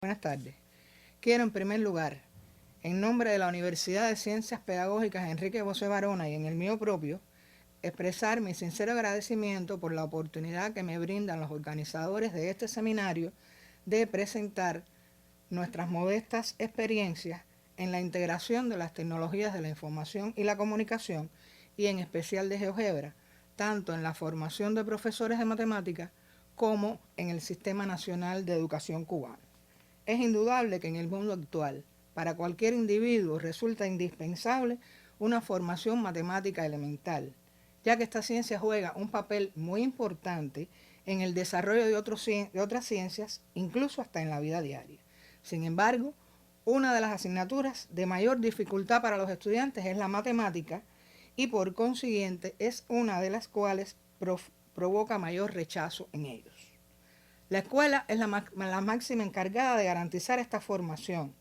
Buenas tardes. Quiero, en primer lugar, en nombre de la Universidad de Ciencias Pedagógicas Enrique José Barona y en el mío propio, expresar mi sincero agradecimiento por la oportunidad que me brindan los organizadores de este seminario de presentar nuestras modestas experiencias en la integración de las tecnologías de la información y la comunicación, y en especial de GeoGebra, tanto en la formación de profesores de matemáticas como en el Sistema Nacional de Educación cubano. Es indudable que en el mundo actual, para cualquier individuo resulta indispensable una formación matemática elemental, ya que esta ciencia juega un papel muy importante en el desarrollo de otras ciencias, incluso hasta en la vida diaria. Sin embargo, una de las asignaturas de mayor dificultad para los estudiantes es la matemática, y por consiguiente es una de las cuales provoca mayor rechazo en ellos. La escuela es la máxima encargada de garantizar esta formación.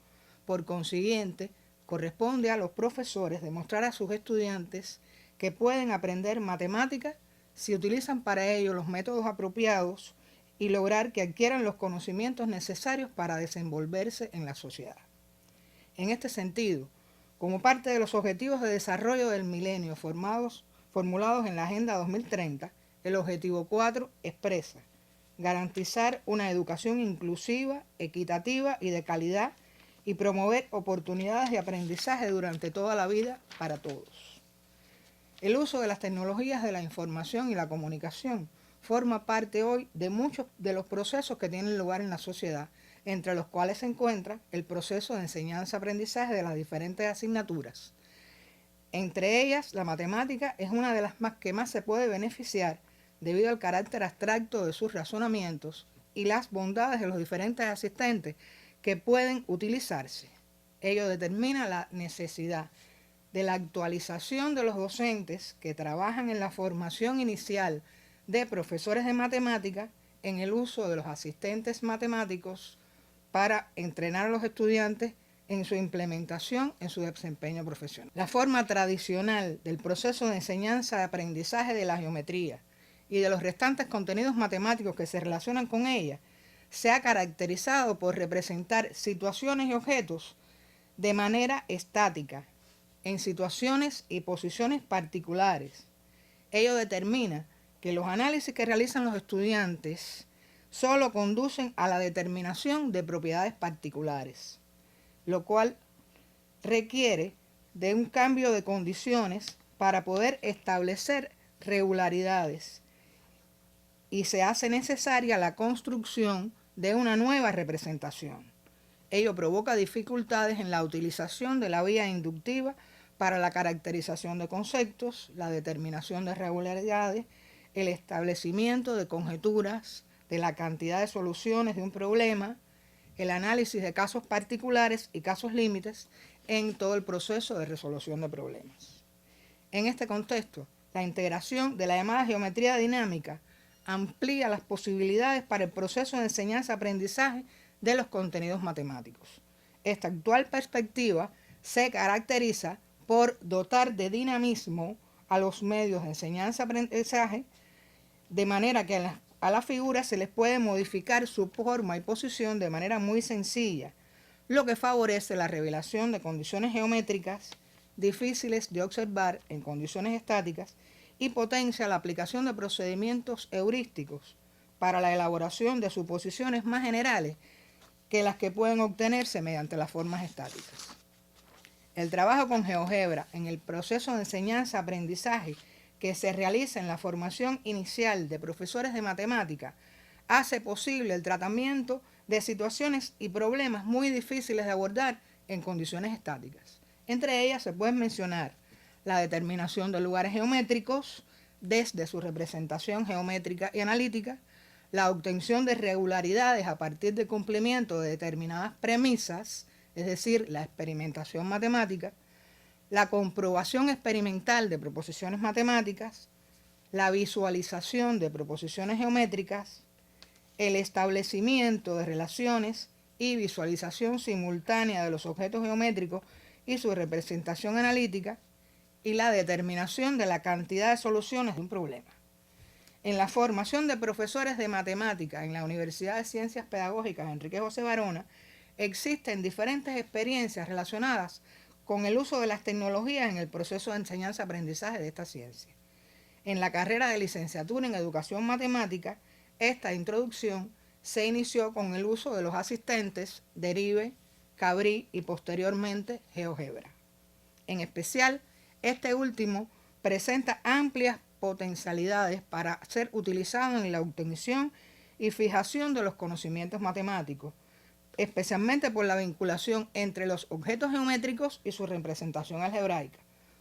Por consiguiente, corresponde a los profesores demostrar a sus estudiantes que pueden aprender matemáticas si utilizan para ello los métodos apropiados y lograr que adquieran los conocimientos necesarios para desenvolverse en la sociedad. En este sentido, como parte de los objetivos de desarrollo del milenio formulados en la Agenda 2030, el objetivo 4 expresa garantizar una educación inclusiva, equitativa y de calidad, y promover oportunidades de aprendizaje durante toda la vida para todos. El uso de las tecnologías de la información y la comunicación forma parte hoy de muchos de los procesos que tienen lugar en la sociedad, entre los cuales se encuentra el proceso de enseñanza-aprendizaje de las diferentes asignaturas. Entre ellas, la matemática es una de las que más se puede beneficiar debido al carácter abstracto de sus razonamientos y las bondades de los diferentes asistentes que pueden utilizarse. Ello determina la necesidad de la actualización de los docentes que trabajan en la formación inicial de profesores de matemática en el uso de los asistentes matemáticos para entrenar a los estudiantes en su implementación en su desempeño profesional. La forma tradicional del proceso de enseñanza-aprendizaje de la geometría y de los restantes contenidos matemáticos que se relacionan con ella se ha caracterizado por representar situaciones y objetos de manera estática, en situaciones y posiciones particulares. Ello determina que los análisis que realizan los estudiantes solo conducen a la determinación de propiedades particulares, lo cual requiere de un cambio de condiciones para poder establecer regularidades, y se hace necesaria la construcción de una nueva representación. Ello provoca dificultades en la utilización de la vía inductiva para la caracterización de conceptos, la determinación de regularidades, el establecimiento de conjeturas, de la cantidad de soluciones de un problema, el análisis de casos particulares y casos límites en todo el proceso de resolución de problemas. En este contexto, la integración de la llamada geometría dinámica amplía las posibilidades para el proceso de enseñanza-aprendizaje de los contenidos matemáticos. Esta actual perspectiva se caracteriza por dotar de dinamismo a los medios de enseñanza-aprendizaje, de manera que a las figuras se les puede modificar su forma y posición de manera muy sencilla, lo que favorece la revelación de condiciones geométricas difíciles de observar en condiciones estáticas y potencia la aplicación de procedimientos heurísticos para la elaboración de suposiciones más generales que las que pueden obtenerse mediante las formas estáticas. El trabajo con GeoGebra en el proceso de enseñanza-aprendizaje que se realiza en la formación inicial de profesores de matemática hace posible el tratamiento de situaciones y problemas muy difíciles de abordar en condiciones estáticas. Entre ellas se pueden mencionar la determinación de lugares geométricos desde su representación geométrica y analítica, la obtención de regularidades a partir del cumplimiento de determinadas premisas, es decir, la experimentación matemática, la comprobación experimental de proposiciones matemáticas, la visualización de proposiciones geométricas, el establecimiento de relaciones y visualización simultánea de los objetos geométricos y su representación analítica, y la determinación de la cantidad de soluciones de un problema. En la formación de profesores de matemática en la Universidad de Ciencias Pedagógicas Enrique José Barona, existen diferentes experiencias relacionadas con el uso de las tecnologías en el proceso de enseñanza-aprendizaje de esta ciencia. En la carrera de licenciatura en Educación Matemática, esta introducción se inició con el uso de los asistentes Derive, Cabrí y posteriormente GeoGebra. En especial, este último presenta amplias potencialidades para ser utilizado en la obtención y fijación de los conocimientos matemáticos, especialmente por la vinculación entre los objetos geométricos y su representación algebraica.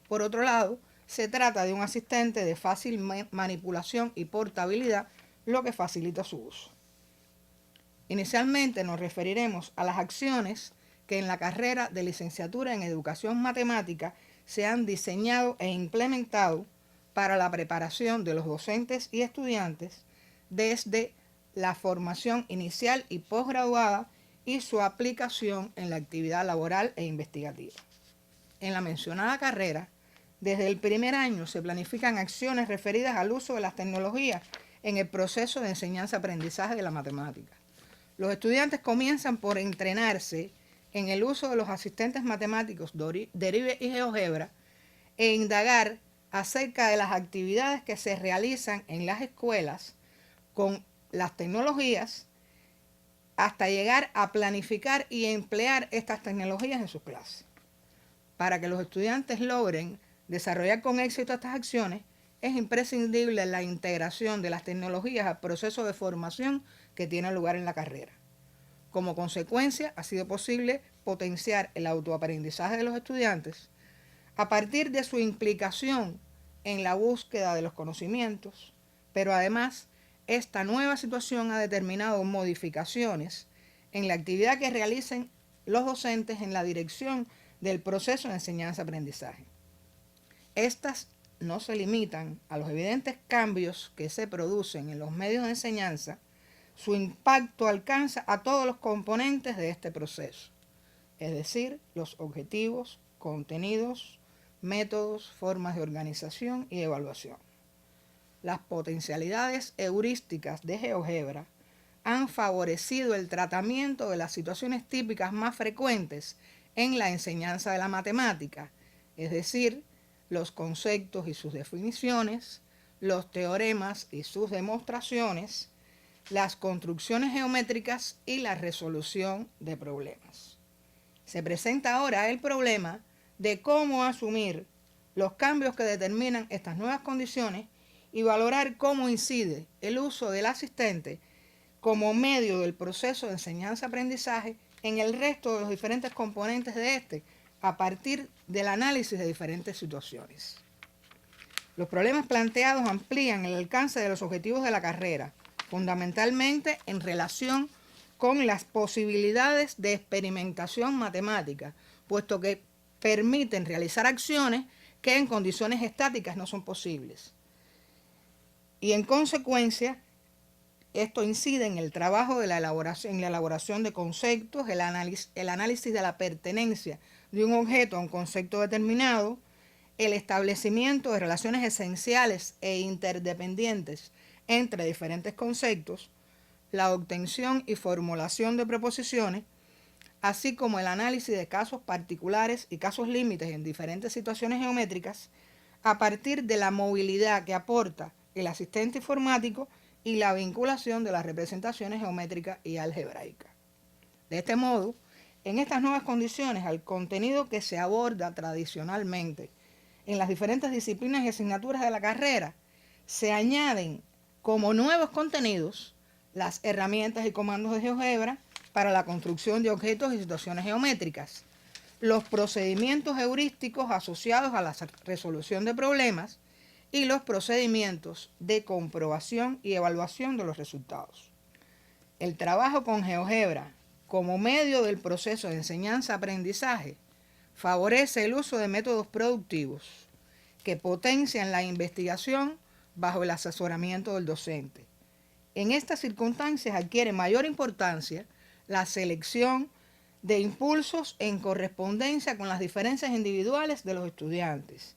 Por otro lado, se trata de un asistente de fácil manipulación y portabilidad, lo que facilita su uso. Inicialmente nos referiremos a las acciones que en la carrera de licenciatura en Educación Matemática se han diseñado e implementado para la preparación de los docentes y estudiantes desde la formación inicial y posgraduada y su aplicación en la actividad laboral e investigativa. En la mencionada carrera, desde el primer año se planifican acciones referidas al uso de las tecnologías en el proceso de enseñanza-aprendizaje de la matemática. Los estudiantes comienzan por entrenarse en el uso de los asistentes matemáticos Derive y GeoGebra e indagar acerca de las actividades que se realizan en las escuelas con las tecnologías hasta llegar a planificar y emplear estas tecnologías en sus clases. Para que los estudiantes logren desarrollar con éxito estas acciones, es imprescindible la integración de las tecnologías al proceso de formación que tiene lugar en la carrera. Como consecuencia, ha sido posible potenciar el autoaprendizaje de los estudiantes a partir de su implicación en la búsqueda de los conocimientos, pero además, esta nueva situación ha determinado modificaciones en la actividad que realicen los docentes en la dirección del proceso de enseñanza-aprendizaje. Estas no se limitan a los evidentes cambios que se producen en los medios de enseñanza, su impacto alcanza a todos los componentes de este proceso, es decir, los objetivos, contenidos, métodos, formas de organización y evaluación. Las potencialidades heurísticas de GeoGebra han favorecido el tratamiento de las situaciones típicas más frecuentes en la enseñanza de la matemática, es decir, los conceptos y sus definiciones, los teoremas y sus demostraciones, las construcciones geométricas y la resolución de problemas. Se presenta ahora el problema de cómo asumir los cambios que determinan estas nuevas condiciones y valorar cómo incide el uso del asistente como medio del proceso de enseñanza-aprendizaje en el resto de los diferentes componentes de este, a partir del análisis de diferentes situaciones. Los problemas planteados amplían el alcance de los objetivos de la carrera, fundamentalmente en relación con las posibilidades de experimentación matemática, puesto que permiten realizar acciones que en condiciones estáticas no son posibles. Y en consecuencia, esto incide en el trabajo de la elaboración de conceptos, el análisis de la pertenencia de un objeto a un concepto determinado, el establecimiento de relaciones esenciales e interdependientes entre diferentes conceptos, la obtención y formulación de proposiciones, así como el análisis de casos particulares y casos límites en diferentes situaciones geométricas, a partir de la movilidad que aporta el asistente informático y la vinculación de las representaciones geométricas y algebraicas. De este modo, en estas nuevas condiciones, al contenido que se aborda tradicionalmente en las diferentes disciplinas y asignaturas de la carrera, se añaden como nuevos contenidos las herramientas y comandos de GeoGebra para la construcción de objetos y situaciones geométricas, los procedimientos heurísticos asociados a la resolución de problemas y los procedimientos de comprobación y evaluación de los resultados. El trabajo con GeoGebra como medio del proceso de enseñanza-aprendizaje favorece el uso de métodos productivos que potencian la investigación bajo el asesoramiento del docente. En estas circunstancias adquiere mayor importancia la selección de impulsos en correspondencia con las diferencias individuales de los estudiantes,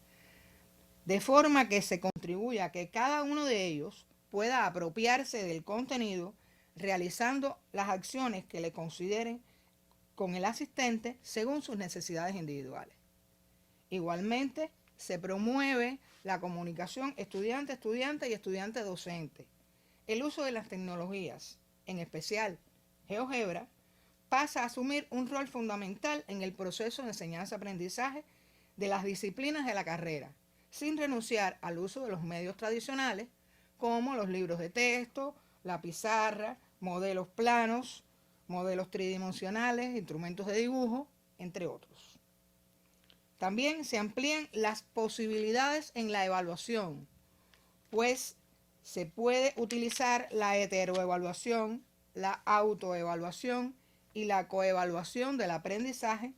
de forma que se contribuya a que cada uno de ellos pueda apropiarse del contenido realizando las acciones que le consideren con el asistente según sus necesidades individuales. Igualmente, se promueve la comunicación estudiante-estudiante y estudiante-docente. El uso de las tecnologías, en especial GeoGebra, pasa a asumir un rol fundamental en el proceso de enseñanza-aprendizaje de las disciplinas de la carrera, sin renunciar al uso de los medios tradicionales como los libros de texto, la pizarra, modelos planos, modelos tridimensionales, instrumentos de dibujo, entre otros. También se amplían las posibilidades en la evaluación, pues se puede utilizar la heteroevaluación, la autoevaluación y la coevaluación del aprendizaje,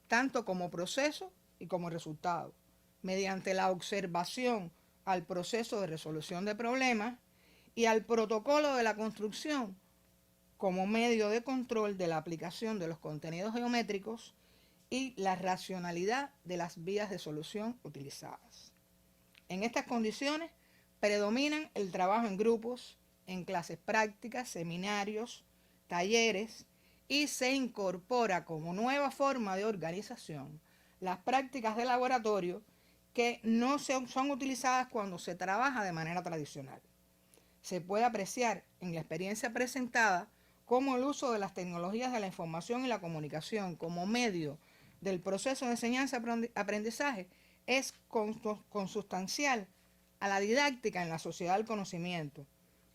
tanto como proceso y como resultado, mediante la observación al proceso de resolución de problemas y al protocolo de la construcción como medio de control de la aplicación de los contenidos geométricos y la racionalidad de las vías de solución utilizadas. En estas condiciones predominan el trabajo en grupos, en clases prácticas, seminarios, talleres, y se incorpora como nueva forma de organización las prácticas de laboratorio que no son utilizadas cuando se trabaja de manera tradicional. Se puede apreciar en la experiencia presentada cómo el uso de las tecnologías de la información y la comunicación como medio del proceso de enseñanza-aprendizaje es consustancial a la didáctica en la sociedad del conocimiento,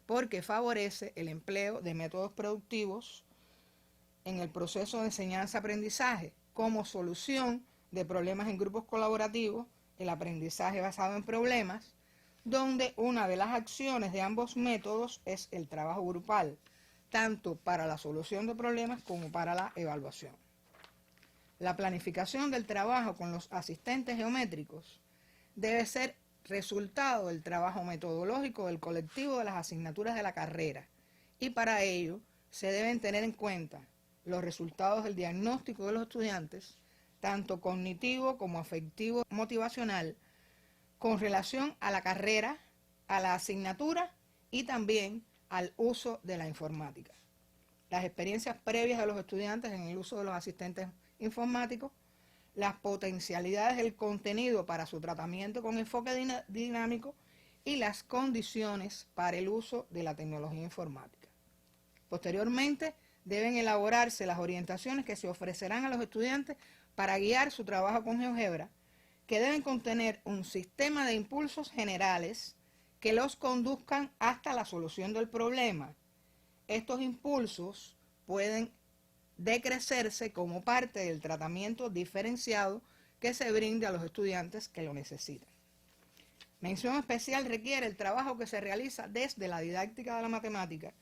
porque favorece el empleo de métodos productivos en el proceso de enseñanza-aprendizaje como solución de problemas en grupos colaborativos, el aprendizaje basado en problemas, donde una de las acciones de ambos métodos es el trabajo grupal, tanto para la solución de problemas como para la evaluación. La planificación del trabajo con los asistentes geométricos debe ser resultado del trabajo metodológico del colectivo de las asignaturas de la carrera, y para ello se deben tener en cuenta los resultados del diagnóstico de los estudiantes, tanto cognitivo como afectivo motivacional, con relación a la carrera, a la asignatura y también al uso de la informática. Las experiencias previas de los estudiantes en el uso de los asistentes informáticos, las potencialidades del contenido para su tratamiento con enfoque dinámico y las condiciones para el uso de la tecnología informática. Posteriormente, deben elaborarse las orientaciones que se ofrecerán a los estudiantes para guiar su trabajo con GeoGebra, que deben contener un sistema de impulsos generales que los conduzcan hasta la solución del problema. Estos impulsos pueden decrecerse como parte del tratamiento diferenciado que se brinde a los estudiantes que lo necesitan. Mención especial requiere el trabajo que se realiza desde la didáctica de la matemática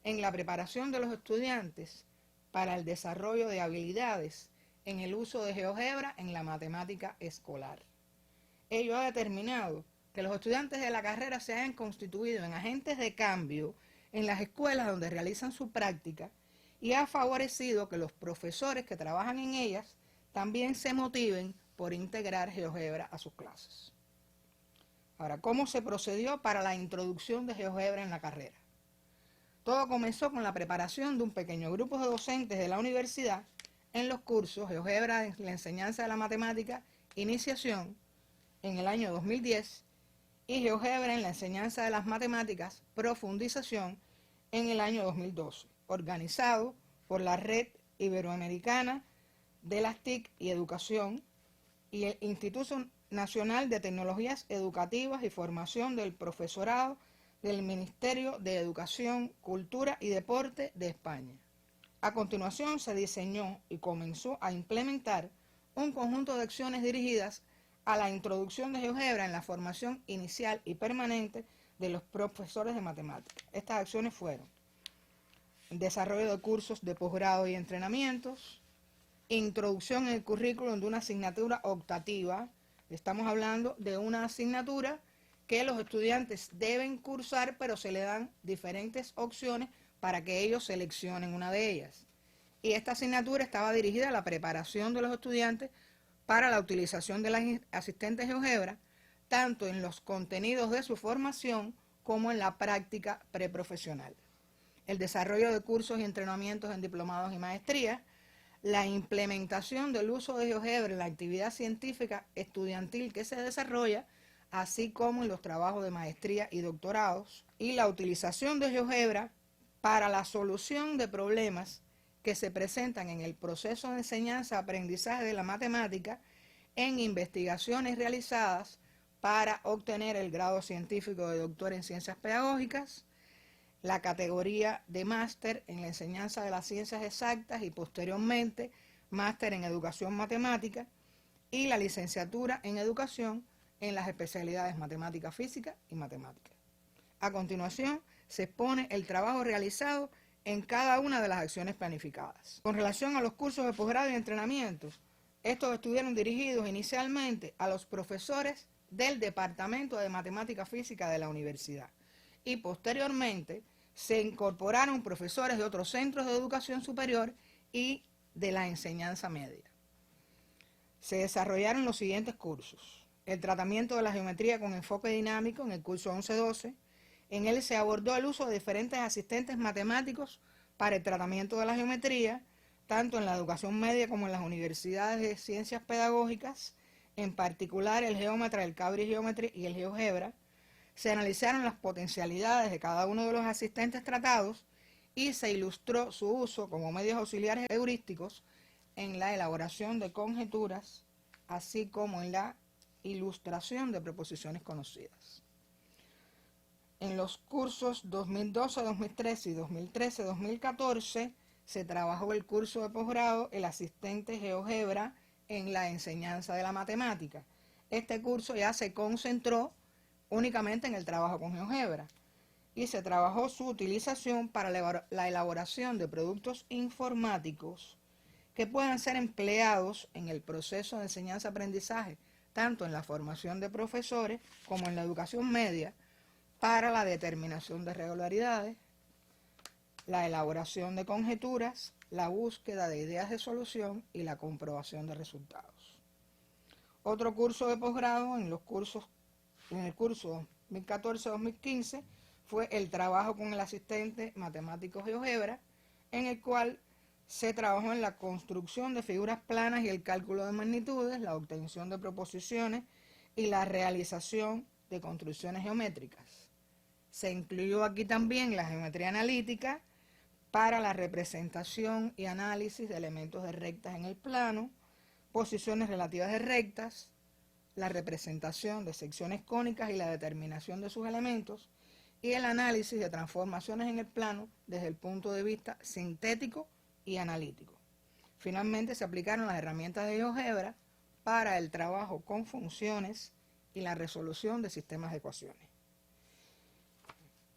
en la preparación de los estudiantes para el desarrollo de habilidades en el uso de GeoGebra en la matemática escolar. Ello ha determinado que los estudiantes de la carrera se hayan constituido en agentes de cambio en las escuelas donde realizan su práctica y ha favorecido que los profesores que trabajan en ellas también se motiven por integrar GeoGebra a sus clases. Ahora, ¿cómo se procedió para la introducción de GeoGebra en la carrera? Todo comenzó con la preparación de un pequeño grupo de docentes de la universidad en los cursos GeoGebra en la enseñanza de la matemática, iniciación, en el año 2010, y GeoGebra en la enseñanza de las matemáticas, profundización, en el año 2012, organizado por la Red Iberoamericana de las TIC y Educación y el Instituto Nacional de Tecnologías Educativas y Formación del Profesorado del Ministerio de Educación, Cultura y Deporte de España. A continuación se diseñó y comenzó a implementar un conjunto de acciones dirigidas a la introducción de GeoGebra en la formación inicial y permanente de los profesores de matemáticas. Estas acciones fueron el desarrollo de cursos de posgrado y entrenamientos, introducción en el currículum de una asignatura optativa. Estamos hablando de una asignatura que los estudiantes deben cursar, pero se le dan diferentes opciones para que ellos seleccionen una de ellas. Y esta asignatura estaba dirigida a la preparación de los estudiantes para la utilización de las asistentes GeoGebra, tanto en los contenidos de su formación como en la práctica preprofesional. El desarrollo de cursos y entrenamientos en diplomados y maestrías, la implementación del uso de GeoGebra en la actividad científica estudiantil que se desarrolla, así como en los trabajos de maestría y doctorados, y la utilización de GeoGebra para la solución de problemas que se presentan en el proceso de enseñanza-aprendizaje de la matemática en investigaciones realizadas para obtener el grado científico de doctor en ciencias pedagógicas, la categoría de máster en la enseñanza de las ciencias exactas y posteriormente máster en educación matemática y la licenciatura en educación en las especialidades matemática física y matemática. A continuación se expone el trabajo realizado en cada una de las acciones planificadas. Con relación a los cursos de posgrado y entrenamiento, estos estuvieron dirigidos inicialmente a los profesores del Departamento de Matemática Física de la universidad y posteriormente se incorporaron profesores de otros centros de educación superior y de la enseñanza media. Se desarrollaron los siguientes cursos: el tratamiento de la geometría con enfoque dinámico en el curso 11-12. En él se abordó el uso de diferentes asistentes matemáticos para el tratamiento de la geometría, tanto en la educación media como en las universidades de ciencias pedagógicas, en particular el Geometry, el Cabri Geometry y el GeoGebra. Se analizaron las potencialidades de cada uno de los asistentes tratados y se ilustró su uso como medios auxiliares heurísticos en la elaboración de conjeturas, así como en la ilustración de proposiciones conocidas. En los cursos 2012-2013 y 2013-2014 se trabajó el curso de posgrado El asistente GeoGebra en la enseñanza de la matemática. Este curso ya se concentró únicamente en el trabajo con GeoGebra y se trabajó su utilización para la elaboración de productos informáticos que puedan ser empleados en el proceso de enseñanza-aprendizaje, tanto en la formación de profesores como en la educación media, para la determinación de regularidades, la elaboración de conjeturas, la búsqueda de ideas de solución y la comprobación de resultados. Otro curso de posgrado en el curso 2014-2015 fue el trabajo con el asistente matemático GeoGebra, en el cual se trabajó en la construcción de figuras planas y el cálculo de magnitudes, la obtención de proposiciones y la realización de construcciones geométricas. Se incluyó aquí también la geometría analítica para la representación y análisis de elementos de rectas en el plano, posiciones relativas de rectas, la representación de secciones cónicas y la determinación de sus elementos, y el análisis de transformaciones en el plano desde el punto de vista sintético y analítico. Finalmente se aplicaron las herramientas de GeoGebra para el trabajo con funciones y la resolución de sistemas de ecuaciones.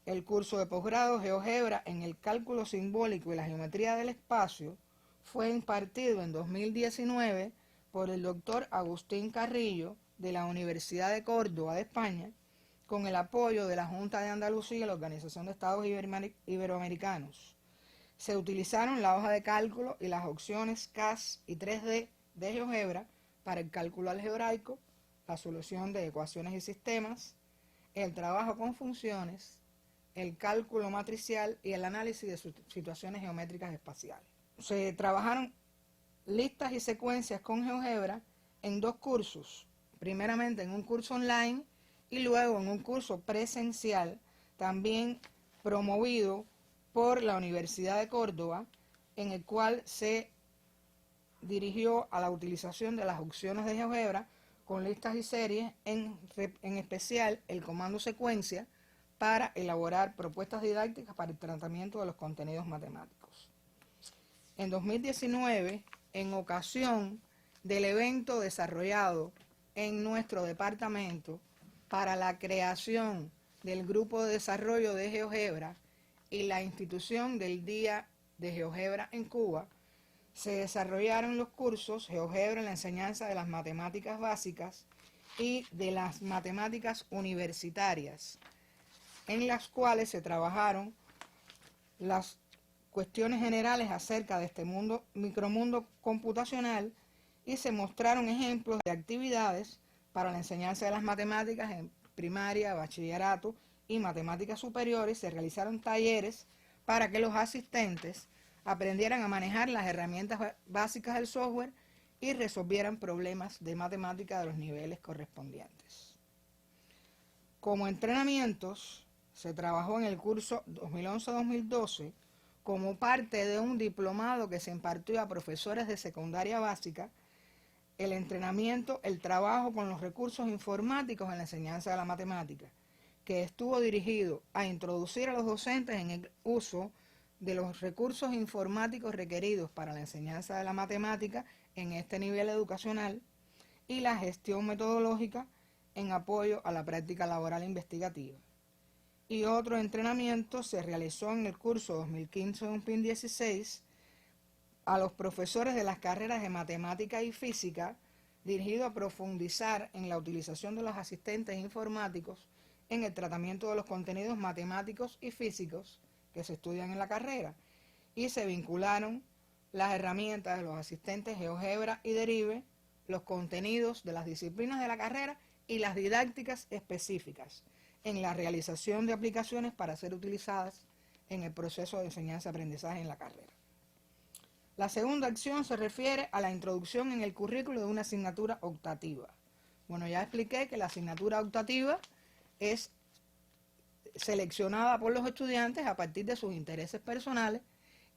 El curso de posgrado GeoGebra en el cálculo simbólico y la geometría del espacio fue impartido en 2019 por el doctor Agustín Carrillo de la Universidad de Córdoba de España, con el apoyo de la Junta de Andalucía y la Organización de Estados Iberoamericanos. Se utilizaron la hoja de cálculo y las opciones CAS y 3D de GeoGebra para el cálculo algebraico, la solución de ecuaciones y sistemas, el trabajo con funciones, el cálculo matricial y el análisis de situaciones geométricas espaciales. Se trabajaron listas y secuencias con GeoGebra en dos cursos, primeramente en un curso online y luego en un curso presencial, también promovido por la Universidad de Córdoba, en el cual se dirigió a la utilización de las opciones de GeoGebra con listas y series, en especial el comando secuencia, para elaborar propuestas didácticas para el tratamiento de los contenidos matemáticos. En 2019, en ocasión del evento desarrollado en nuestro departamento para la creación del Grupo de Desarrollo de GeoGebra y la institución del Día de GeoGebra en Cuba, se desarrollaron los cursos GeoGebra en la enseñanza de las matemáticas básicas y de las matemáticas universitarias, en las cuales se trabajaron las cuestiones generales acerca de este micromundo computacional y se mostraron ejemplos de actividades para la enseñanza de las matemáticas en primaria, bachillerato y matemáticas superiores. Se realizaron talleres para que los asistentes aprendieran a manejar las herramientas básicas del software y resolvieran problemas de matemática de los niveles correspondientes. Como entrenamientos, se trabajó en el curso 2011-2012 como parte de un diplomado que se impartió a profesores de secundaria básica, el entrenamiento, el trabajo con los recursos informáticos en la enseñanza de la matemática, que estuvo dirigido a introducir a los docentes en el uso de los recursos informáticos requeridos para la enseñanza de la matemática en este nivel educacional y la gestión metodológica en apoyo a la práctica laboral investigativa. Y otro entrenamiento se realizó en el curso 2015-2016 a los profesores de las carreras de matemática y física, dirigido a profundizar en la utilización de los asistentes informáticos en el tratamiento de los contenidos matemáticos y físicos que se estudian en la carrera, y se vincularon las herramientas de los asistentes GeoGebra y Derive, los contenidos de las disciplinas de la carrera y las didácticas específicas en la realización de aplicaciones para ser utilizadas en el proceso de enseñanza-aprendizaje en la carrera. La segunda acción se refiere a la introducción en el currículo de una asignatura optativa. Bueno, ya expliqué que la asignatura optativa es seleccionada por los estudiantes a partir de sus intereses personales,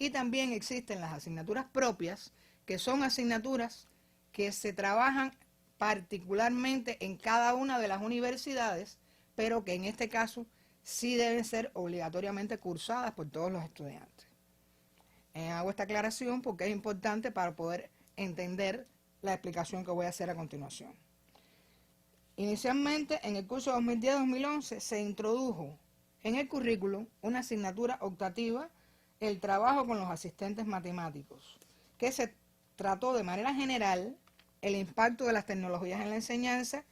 y también existen las asignaturas propias, que son asignaturas que se trabajan particularmente en cada una de las universidades, pero que en este caso sí deben ser obligatoriamente cursadas por todos los estudiantes. Hago esta aclaración porque es importante para poder entender la explicación que voy a hacer a continuación. Inicialmente, en el curso 2010-2011 se introdujo en el currículum una asignatura optativa, el trabajo con los asistentes matemáticos, que se trató de manera general el impacto de las tecnologías en la enseñanza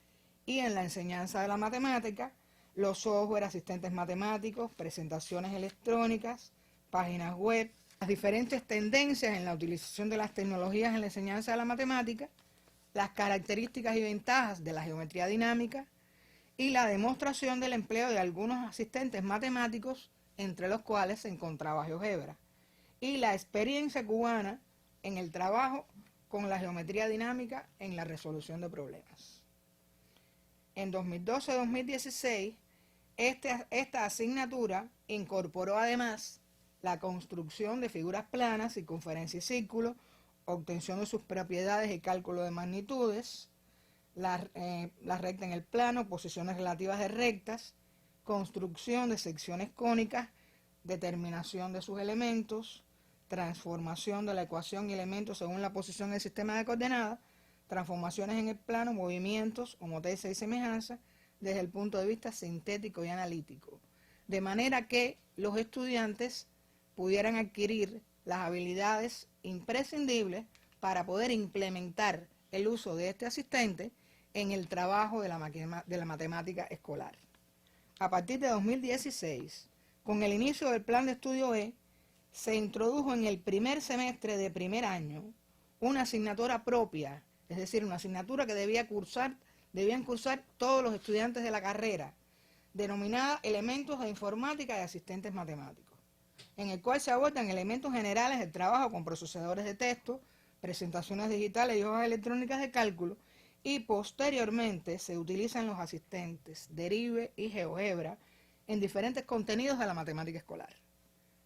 y en la enseñanza de la matemática, los software asistentes matemáticos, presentaciones electrónicas, páginas web, las diferentes tendencias en la utilización de las tecnologías en la enseñanza de la matemática, las características y ventajas de la geometría dinámica y la demostración del empleo de algunos asistentes matemáticos, entre los cuales se encontraba GeoGebra, y la experiencia cubana en el trabajo con la geometría dinámica en la resolución de problemas. En 2012-2016, esta asignatura incorporó además la construcción de figuras planas, circunferencia y círculo, obtención de sus propiedades y cálculo de magnitudes, la recta en el plano, posiciones relativas de rectas, construcción de secciones cónicas, determinación de sus elementos, transformación de la ecuación y elementos según la posición del sistema de coordenadas, transformaciones en el plano, movimientos, homotezas y semejanzas desde el punto de vista sintético y analítico, de manera que los estudiantes pudieran adquirir las habilidades imprescindibles para poder implementar el uso de este asistente en el trabajo de la matemática escolar. A partir de 2016, con el inicio del plan de estudio E, se introdujo en el primer semestre de primer año una asignatura propia, es decir, una asignatura que debían cursar todos los estudiantes de la carrera, denominada Elementos de Informática y Asistentes Matemáticos, en el cual se abordan elementos generales del trabajo con procesadores de texto, presentaciones digitales y hojas electrónicas de cálculo, y posteriormente se utilizan los asistentes Derive y GeoGebra en diferentes contenidos de la matemática escolar.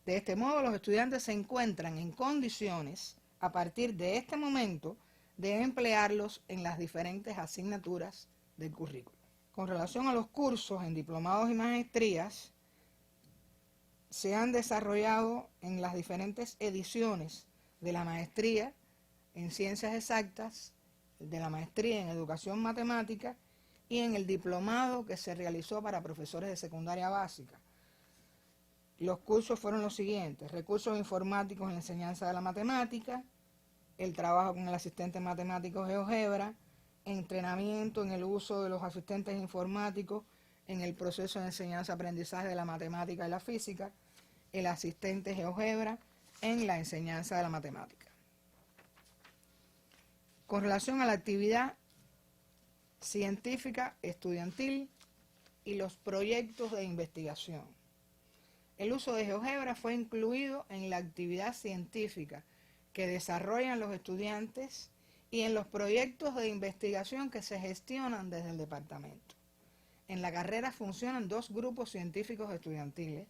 De este modo, los estudiantes se encuentran en condiciones, a partir de este momento, de emplearlos en las diferentes asignaturas del currículo. Con relación a los cursos en diplomados y maestrías, se han desarrollado en las diferentes ediciones de la maestría en Ciencias Exactas, de la maestría en Educación Matemática y en el diplomado que se realizó para profesores de secundaria básica. Los cursos fueron los siguientes: recursos informáticos en la enseñanza de la matemática, el trabajo con el asistente matemático GeoGebra, entrenamiento en el uso de los asistentes informáticos en el proceso de enseñanza-aprendizaje de la matemática y la física, el asistente GeoGebra en la enseñanza de la matemática. Con relación a la actividad científica estudiantil y los proyectos de investigación, el uso de GeoGebra fue incluido en la actividad científica que desarrollan los estudiantes y en los proyectos de investigación que se gestionan desde el departamento. En la carrera funcionan dos grupos científicos estudiantiles,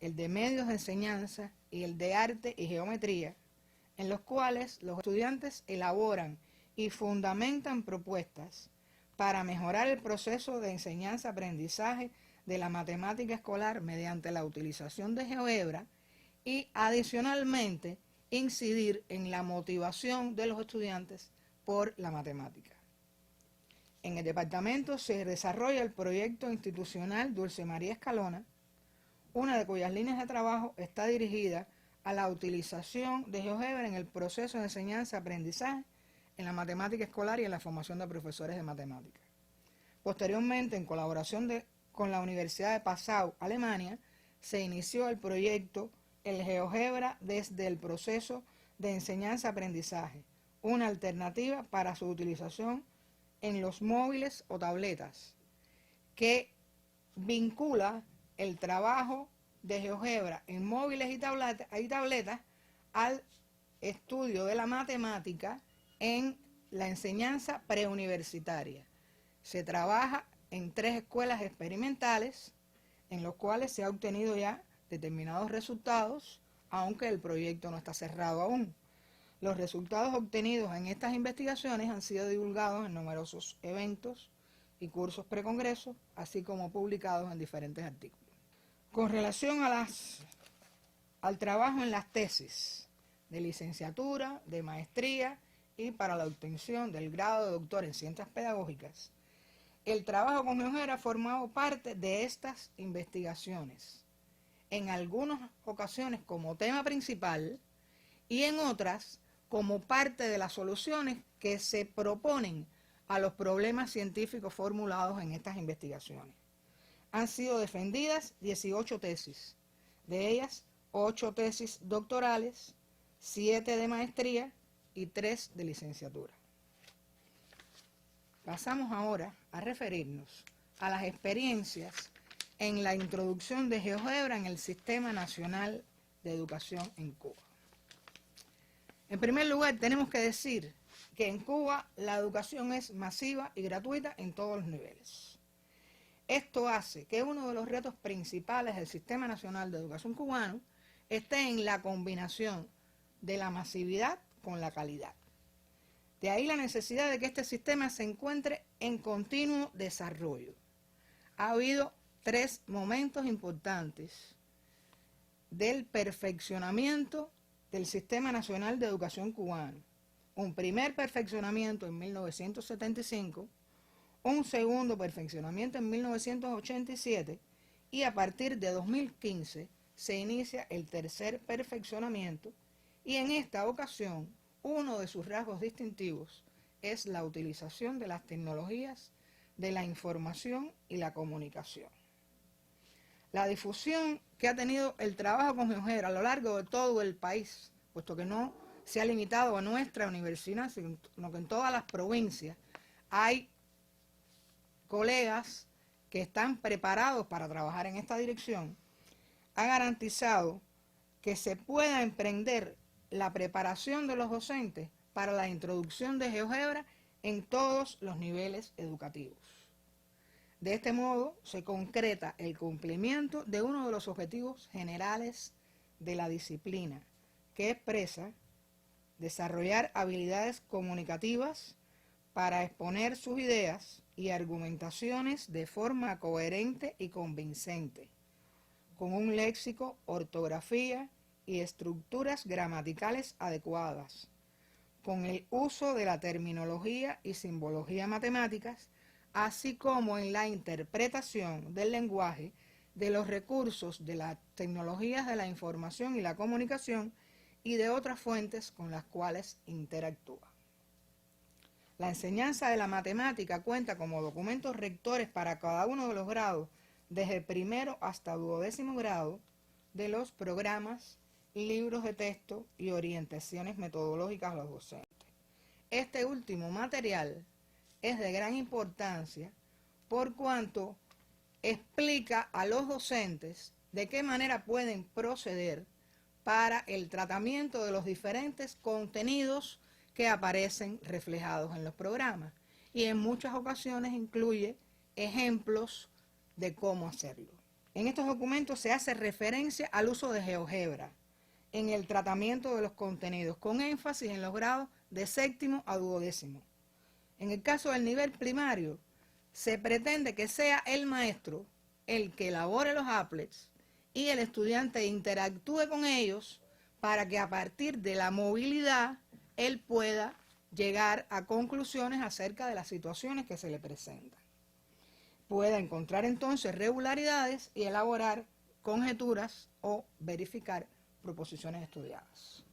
el de medios de enseñanza y el de arte y geometría, en los cuales los estudiantes elaboran y fundamentan propuestas para mejorar el proceso de enseñanza-aprendizaje de la matemática escolar mediante la utilización de GeoGebra y, adicionalmente, incidir en la motivación de los estudiantes por la matemática. En el departamento se desarrolla el proyecto institucional Dulce María Escalona, una de cuyas líneas de trabajo está dirigida a la utilización de GeoGebra en el proceso de enseñanza-aprendizaje en la matemática escolar y en la formación de profesores de matemáticas. Posteriormente, en colaboración con la Universidad de Passau, Alemania, se inició el proyecto El GeoGebra desde el proceso de enseñanza-aprendizaje, una alternativa para su utilización en los móviles o tabletas, que vincula el trabajo de GeoGebra en móviles y tabletas al estudio de la matemática en la enseñanza preuniversitaria. Se trabaja en 3 escuelas experimentales en los cuales se ha obtenido ya determinados resultados, aunque el proyecto no está cerrado aún. Los resultados obtenidos en estas investigaciones han sido divulgados en numerosos eventos y cursos precongresos, así como publicados en diferentes artículos. Con relación al trabajo en las tesis de licenciatura, de maestría y para la obtención del grado de doctor en ciencias pedagógicas, el trabajo con GeoGebra ha formado parte de estas investigaciones, en algunas ocasiones como tema principal y en otras como parte de las soluciones que se proponen a los problemas científicos formulados en estas investigaciones. Han sido defendidas 18 tesis, de ellas 8 tesis doctorales, 7 de maestría y 3 de licenciatura. Pasamos ahora a referirnos a las experiencias en la introducción de GeoGebra en el Sistema Nacional de Educación en Cuba. En primer lugar, tenemos que decir que en Cuba la educación es masiva y gratuita en todos los niveles. Esto hace que uno de los retos principales del Sistema Nacional de Educación cubano esté en la combinación de la masividad con la calidad. De ahí la necesidad de que este sistema se encuentre en continuo desarrollo. Ha habido 3 momentos importantes del perfeccionamiento del Sistema Nacional de Educación cubano. Un primer perfeccionamiento en 1975, un segundo perfeccionamiento en 1987 y a partir de 2015 se inicia el tercer perfeccionamiento y en esta ocasión uno de sus rasgos distintivos es la utilización de las tecnologías de la información y la comunicación. La difusión que ha tenido el trabajo con GeoGebra a lo largo de todo el país, puesto que no se ha limitado a nuestra universidad, sino que en todas las provincias hay colegas que están preparados para trabajar en esta dirección, ha garantizado que se pueda emprender la preparación de los docentes para la introducción de GeoGebra en todos los niveles educativos. De este modo se concreta el cumplimiento de uno de los objetivos generales de la disciplina, que expresa desarrollar habilidades comunicativas para exponer sus ideas y argumentaciones de forma coherente y convincente, con un léxico, ortografía y estructuras gramaticales adecuadas, con el uso de la terminología y simbología matemáticas, así como en la interpretación del lenguaje de los recursos de las tecnologías de la información y la comunicación y de otras fuentes con las cuales interactúa. La enseñanza de la matemática cuenta como documentos rectores para cada uno de los grados, desde el primero hasta 12º grado, de los programas, libros de texto y orientaciones metodológicas a los docentes. Este último material es de gran importancia por cuanto explica a los docentes de qué manera pueden proceder para el tratamiento de los diferentes contenidos que aparecen reflejados en los programas. Y en muchas ocasiones incluye ejemplos de cómo hacerlo. En estos documentos se hace referencia al uso de GeoGebra en el tratamiento de los contenidos, con énfasis en los grados de 7º a 12º. En el caso del nivel primario, se pretende que sea el maestro el que elabore los applets y el estudiante interactúe con ellos para que a partir de la movilidad él pueda llegar a conclusiones acerca de las situaciones que se le presentan. Pueda encontrar entonces regularidades y elaborar conjeturas o verificar proposiciones estudiadas.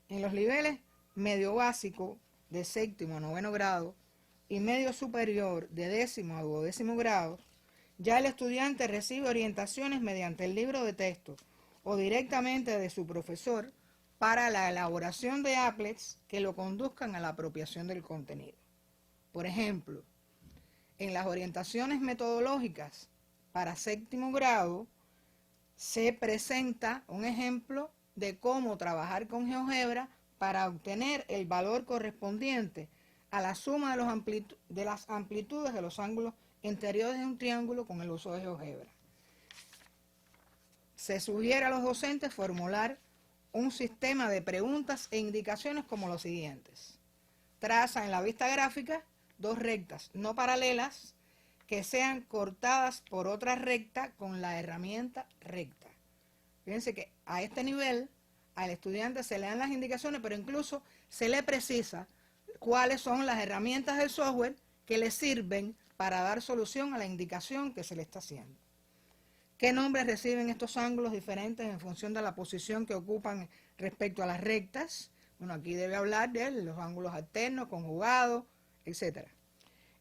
En los niveles medio básico de 7º a 9º grado y medio superior de 10º a 12º grado, ya el estudiante recibe orientaciones mediante el libro de texto o directamente de su profesor para la elaboración de applets que lo conduzcan a la apropiación del contenido. Por ejemplo, en las orientaciones metodológicas para 7º grado se presenta un ejemplo de cómo trabajar con GeoGebra para obtener el valor correspondiente a la suma de las amplitudes de los ángulos interiores de un triángulo con el uso de GeoGebra. Se sugiere a los docentes formular un sistema de preguntas e indicaciones como los siguientes. Traza en la vista gráfica 2 rectas no paralelas que sean cortadas por otra recta con la herramienta recta. Fíjense que a este nivel al estudiante se le dan las indicaciones, pero incluso se le precisa cuáles son las herramientas del software que le sirven para dar solución a la indicación que se le está haciendo. ¿Qué nombres reciben estos ángulos diferentes en función de la posición que ocupan respecto a las rectas? Bueno, aquí debe hablar de los ángulos alternos, conjugados, etc.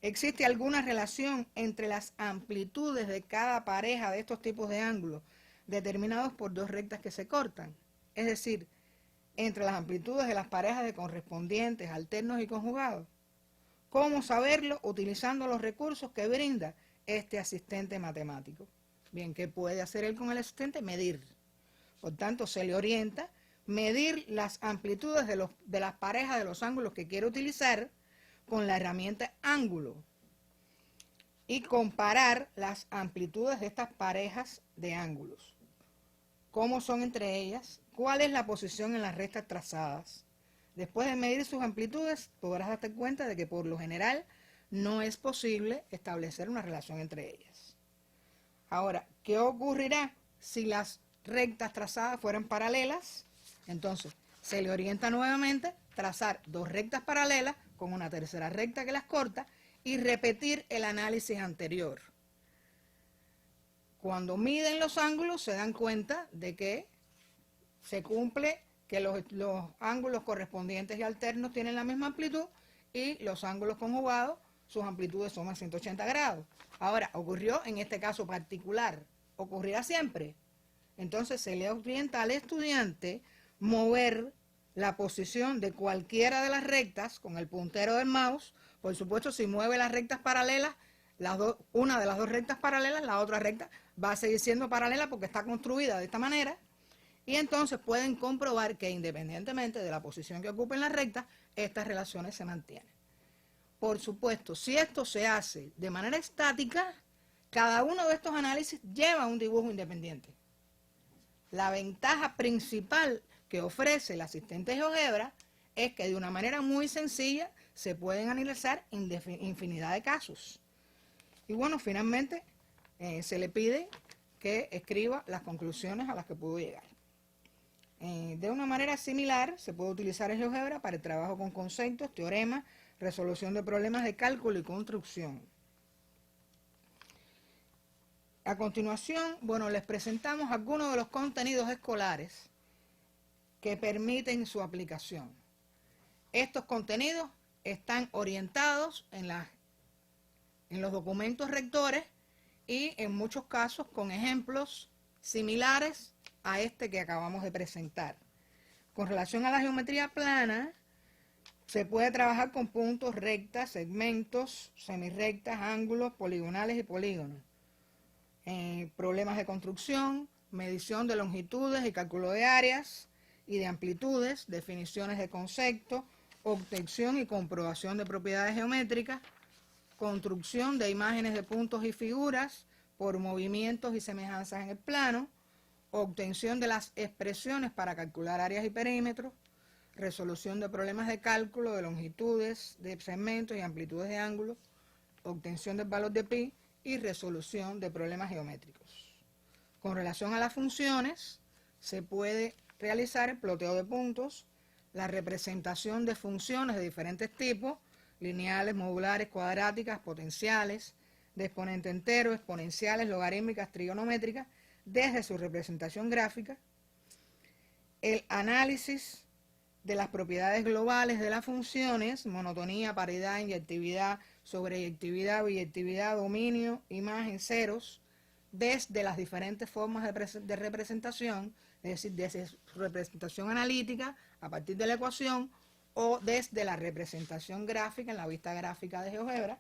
¿Existe alguna relación entre las amplitudes de cada pareja de estos tipos de ángulos determinados por 2 rectas que se cortan? Es decir, entre las amplitudes de las parejas de correspondientes, alternos y conjugados. ¿Cómo saberlo? Utilizando los recursos que brinda este asistente matemático. Bien, ¿qué puede hacer él con el asistente? Medir. Por tanto, se le orienta medir las amplitudes de las parejas de los ángulos que quiere utilizar con la herramienta ángulo y comparar las amplitudes de estas parejas de ángulos. ¿Cómo son entre ellas? ¿Cuál es la posición en las rectas trazadas? Después de medir sus amplitudes, podrás darte cuenta de que por lo general no es posible establecer una relación entre ellas. Ahora, ¿qué ocurrirá si las rectas trazadas fueran paralelas? Entonces, se le orienta nuevamente trazar 2 rectas paralelas con una tercera recta que las corta y repetir el análisis anterior. Cuando miden los ángulos se dan cuenta de que se cumple que los ángulos correspondientes y alternos tienen la misma amplitud y los ángulos conjugados, sus amplitudes son a 180 grados. Ahora, ocurrió en este caso particular, ¿ocurrirá siempre? Entonces se le orienta al estudiante mover la posición de cualquiera de las rectas con el puntero del mouse. Por supuesto, si mueve las rectas paralelas, una de las 2 rectas paralelas, la otra recta va a seguir siendo paralela porque está construida de esta manera. Y entonces pueden comprobar que independientemente de la posición que ocupen las rectas, estas relaciones se mantienen. Por supuesto, si esto se hace de manera estática, cada uno de estos análisis lleva un dibujo independiente. La ventaja principal que ofrece el asistente GeoGebra es que de una manera muy sencilla se pueden analizar infinidad de casos. Y bueno, finalmente se le pide que escriba las conclusiones a las que pudo llegar. De una manera similar, se puede utilizar el GeoGebra para el trabajo con conceptos, teoremas, resolución de problemas de cálculo y construcción. A continuación, bueno, les presentamos algunos de los contenidos escolares que permiten su aplicación. Estos contenidos están orientados en los documentos rectores y en muchos casos con ejemplos similares a este que acabamos de presentar. Con relación a la geometría plana, se puede trabajar con puntos, rectas, segmentos, semirrectas, ángulos, poligonales y polígonos. Problemas de construcción, medición de longitudes y cálculo de áreas y de amplitudes, definiciones de conceptos, obtención y comprobación de propiedades geométricas, construcción de imágenes de puntos y figuras por movimientos y semejanzas en el plano, obtención de las expresiones para calcular áreas y perímetros, resolución de problemas de cálculo de longitudes de segmentos y amplitudes de ángulos, obtención del valor de pi y resolución de problemas geométricos. Con relación a las funciones, se puede realizar el ploteo de puntos, la representación de funciones de diferentes tipos, lineales, modulares, cuadráticas, potenciales, de exponente entero, exponenciales, logarítmicas, trigonométricas, desde su representación gráfica, el análisis de las propiedades globales de las funciones, monotonía, paridad, inyectividad, sobreyectividad, biyectividad, dominio, imagen, ceros, desde las diferentes formas de representación, es decir, desde su representación analítica a partir de la ecuación o desde la representación gráfica en la vista gráfica de GeoGebra.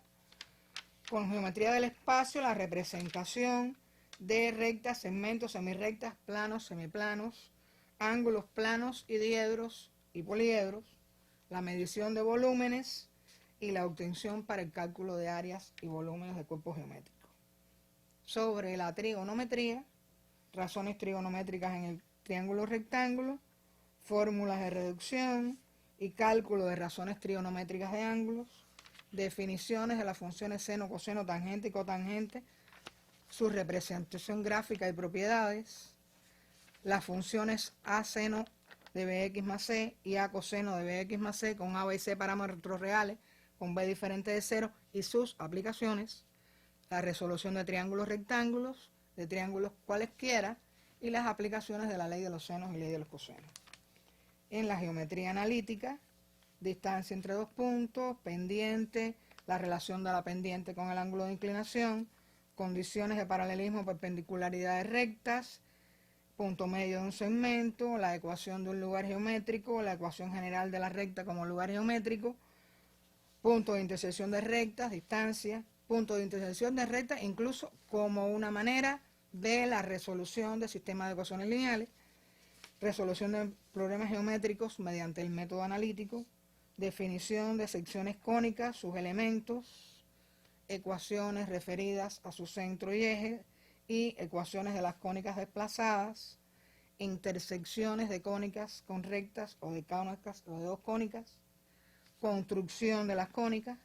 Con geometría del espacio, la representación de rectas, segmentos, semirrectas, planos, semiplanos, ángulos planos y diedros y poliedros, la medición de volúmenes y la obtención para el cálculo de áreas y volúmenes de cuerpos geométricos. Sobre la trigonometría, razones trigonométricas en el triángulo rectángulo, fórmulas de reducción y cálculo de razones trigonométricas de ángulos, definiciones de las funciones seno, coseno, tangente y cotangente, su representación gráfica y propiedades, las funciones a seno de bx más c y a coseno de bx más c con a, b y c parámetros reales, con b diferente de 0 y sus aplicaciones, la resolución de triángulos rectángulos, de triángulos cualesquiera y las aplicaciones de la ley de los senos y ley de los cosenos. En la geometría analítica, distancia entre dos puntos, pendiente, la relación de la pendiente con el ángulo de inclinación, condiciones de paralelismo, perpendicularidades rectas, punto medio de un segmento, la ecuación de un lugar geométrico, la ecuación general de la recta como lugar geométrico, punto de intersección de rectas, distancia, punto de intersección de rectas incluso como una manera de la resolución de sistemas de ecuaciones lineales, resolución de problemas geométricos mediante el método analítico, definición de secciones cónicas, sus elementos, ecuaciones referidas a su centro y eje y ecuaciones de las cónicas desplazadas, intersecciones de cónicas con rectas o de cónicas o de dos cónicas, construcción de las cónicas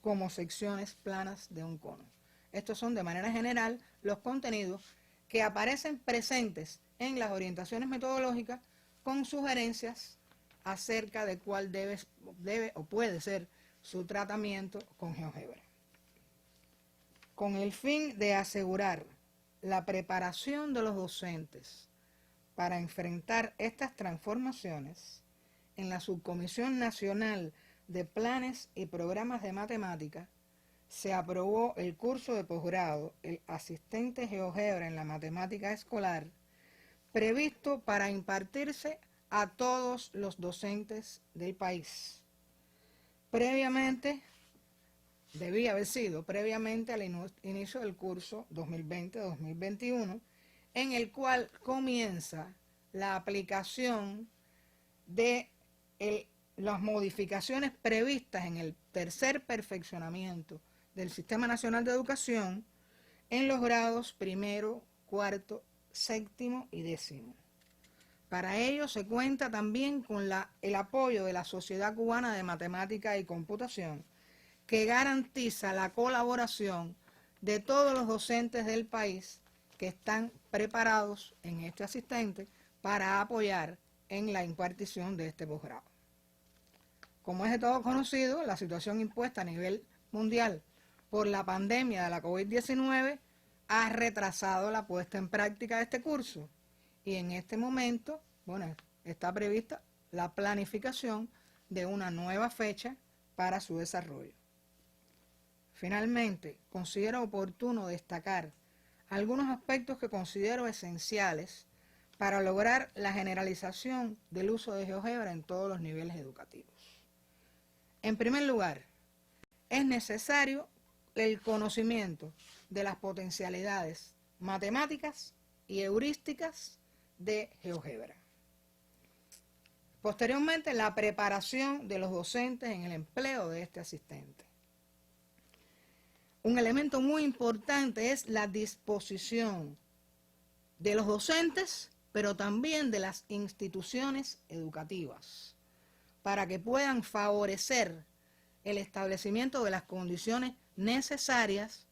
como secciones planas de un cono. Estos son de manera general los contenidos que aparecen presentes en las orientaciones metodológicas con sugerencias acerca de cuál debe o puede ser su tratamiento con GeoGebra. Con el fin de asegurar la preparación de los docentes para enfrentar estas transformaciones, en la Subcomisión Nacional de Planes y Programas de Matemática se aprobó el curso de posgrado, el asistente GeoGebra en la matemática escolar, previsto para impartirse a todos los docentes del país. Debía haber sido previamente al inicio del curso 2020-2021, en el cual comienza la aplicación de las modificaciones previstas en el tercer perfeccionamiento del Sistema Nacional de Educación en los grados primero, cuarto, séptimo y décimo. Para ello se cuenta también con el apoyo de la Sociedad Cubana de Matemática y Computación, que garantiza la colaboración de todos los docentes del país que están preparados en este asistente para apoyar en la impartición de este posgrado. Como es de todo conocido, la situación impuesta a nivel mundial por la pandemia de la COVID-19 ha retrasado la puesta en práctica de este curso y en este momento, está prevista la planificación de una nueva fecha para su desarrollo. Finalmente, considero oportuno destacar algunos aspectos que considero esenciales para lograr la generalización del uso de GeoGebra en todos los niveles educativos. En primer lugar, es necesario el conocimiento de las potencialidades matemáticas y heurísticas de GeoGebra. Posteriormente, la preparación de los docentes en el empleo de este asistente. Un elemento muy importante es la disposición de los docentes, pero también de las instituciones educativas, para que puedan favorecer el establecimiento de las condiciones necesarias,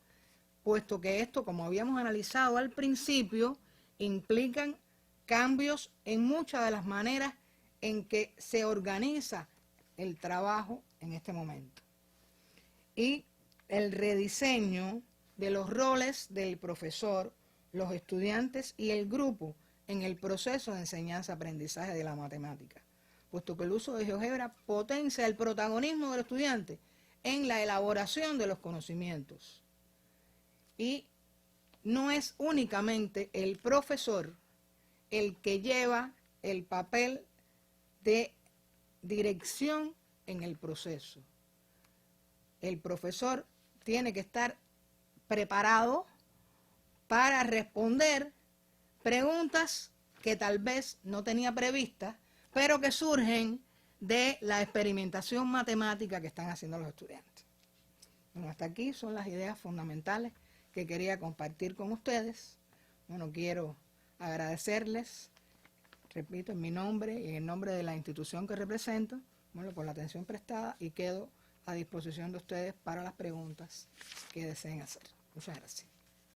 puesto que esto, como habíamos analizado al principio, implican cambios en muchas de las maneras en que se organiza el trabajo en este momento. Y el rediseño de los roles del profesor, los estudiantes y el grupo en el proceso de enseñanza-aprendizaje de la matemática, puesto que el uso de GeoGebra potencia el protagonismo del estudiante en la elaboración de los conocimientos. Y no es únicamente el profesor el que lleva el papel de dirección en el proceso. El profesor tiene que estar preparado para responder preguntas que tal vez no tenía previstas, pero que surgen de la experimentación matemática que están haciendo los estudiantes. Bueno, hasta aquí son las ideas fundamentales que quería compartir con ustedes. Bueno, quiero agradecerles, repito, en mi nombre y en el nombre de la institución que represento, bueno, por la atención prestada, y quedo a disposición de ustedes para las preguntas que deseen hacer. Muchas gracias.